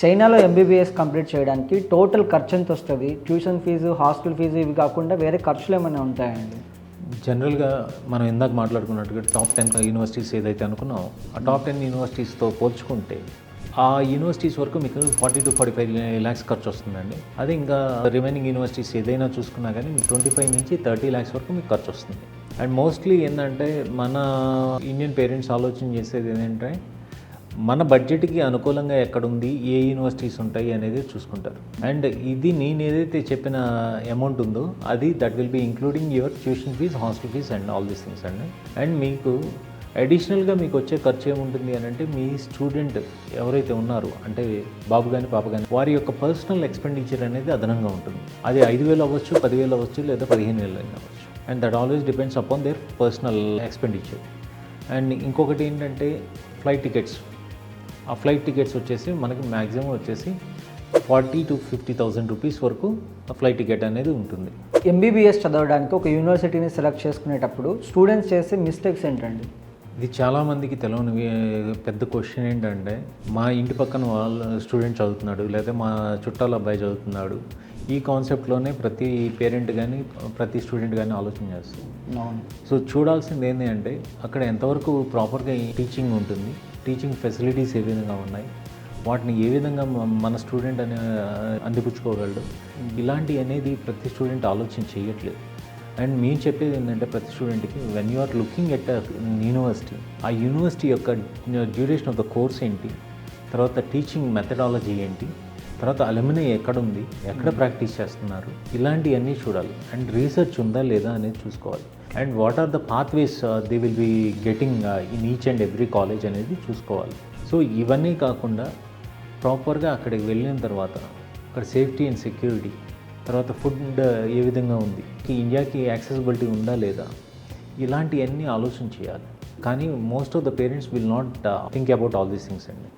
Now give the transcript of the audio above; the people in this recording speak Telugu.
చైనాలో ఎంబీబీఎస్ కంప్లీట్ చేయడానికి టోటల్ ఖర్చు ఎంత వస్తుంది? ట్యూషన్ ఫీజు, హాస్టల్ ఫీజు ఇవి కాకుండా వేరే ఖర్చులు ఏమైనా ఉంటాయండి? జనరల్గా మనం ఇందాక మాట్లాడుకున్నట్టుగా టాప్ 10 యూనివర్సిటీస్ ఏదైతే అనుకున్నామో ఆ టాప్ 10 యూనివర్సిటీస్తో పోల్చుకుంటే ఆ యూనివర్సిటీస్ వరకు మీకు 40 to 45 lakhs ఖర్చు వస్తుందండి. అదే ఇంకా రిమైనింగ్ యూనివర్సిటీస్ ఏదైనా చూసుకున్నా కానీ మీకు 25 నుంచి 30 lakhs వరకు మీకు ఖర్చు వస్తుంది. అండ్ మోస్ట్లీ ఏంటంటే మన ఇండియన్ పేరెంట్స్ ఆలోచన చేసేది ఏంటంటే మన బడ్జెట్కి అనుకూలంగా ఎక్కడుంది, ఏ యూనివర్సిటీస్ ఉంటాయి అనేది చూసుకుంటారు. అండ్ ఇది నేను ఏదైతే చెప్పిన అమౌంట్ ఉందో అది that will be including your tuition fees, hostel fees and all these things అండి. అండ్ మీకు అడిషనల్గా మీకు వచ్చే ఖర్చు ఏముంటుంది అని అంటే మీ స్టూడెంట్ ఎవరైతే ఉన్నారో అంటే బాబు కానీ పాప కానీ వారి యొక్క పర్సనల్ ఎక్స్పెండిచర్ అనేది అదనంగా ఉంటుంది. అది 5,000 అవ్వచ్చు, 10,000 అవ్వచ్చు, లేదా 15,000 అవ్వచ్చు. And that always depends upon there personal expenditure. And ఇంకొకటి ఏంటంటే ఫ్లైట్ టికెట్స్. ఆ ఫ్లైట్ టికెట్స్ వచ్చేసి మనకి మ్యాక్సిమం వచ్చేసి 40,000 to 50,000 రూపీస్ వరకు ఆ ఫ్లైట్ టికెట్ అనేది ఉంటుంది. ఎంబీబీఎస్ చదవడానికి ఒక యూనివర్సిటీని సెలెక్ట్ చేసుకునేటప్పుడు స్టూడెంట్స్ చేసే మిస్టేక్స్ ఏంటండి? ఇది చాలామందికి తెలియని పెద్ద క్వశ్చన్ ఏంటంటే మా ఇంటి పక్కన వాళ్ళ స్టూడెంట్ చదువుతున్నాడు లేదా మా చుట్టాల అబ్బాయి చదువుతున్నాడు. ఈ కాన్సెప్ట్లోనే ప్రతి పేరెంట్ కానీ ప్రతి స్టూడెంట్ కానీ ఆలోచన చేస్తుంది. సో చూడాల్సింది ఏంటి అంటే అక్కడ ఎంతవరకు ప్రాపర్గా టీచింగ్ ఉంటుంది, టీచింగ్ ఫెసిలిటీస్ ఏ విధంగా ఉన్నాయి, వాటిని ఏ విధంగా మన స్టూడెంట్ అనే అందిపుచ్చుకోగలడు, ఇలాంటి అనేది ప్రతి స్టూడెంట్ ఆలోచన చేయట్లేదు. అండ్ మేము చెప్పేది ఏంటంటే ప్రతి స్టూడెంట్కి when you are looking at university, ఆ యూనివర్సిటీ యొక్క డ్యూరేషన్ ఆఫ్ ద కోర్స్ ఏంటి, తర్వాత టీచింగ్ మెథడాలజీ ఏంటి, తర్వాత అలుమినై ఎక్కడుంది, ఎక్కడ ప్రాక్టీస్ చేస్తున్నారు, ఇలాంటివన్నీ చూడాలి. అండ్ రీసెర్చ్ ఉందా లేదా అనేది చూసుకోవాలి. And what are the pathways they will be getting in each and every college అనేది చూసుకోవాలి. సో ఇవన్నీ కాకుండా ప్రాపర్గా అక్కడికి వెళ్ళిన తర్వాత అక్కడ సేఫ్టీ అండ్ సెక్యూరిటీ, తర్వాత ఫుడ్ ఏ విధంగా ఉంది, ఇండియాకి యాక్సెసిబిలిటీ ఉందా లేదా, ఇలాంటివన్నీ ఆలోచన చేయాలి. కానీ most of the parents will not think about all these things అండి.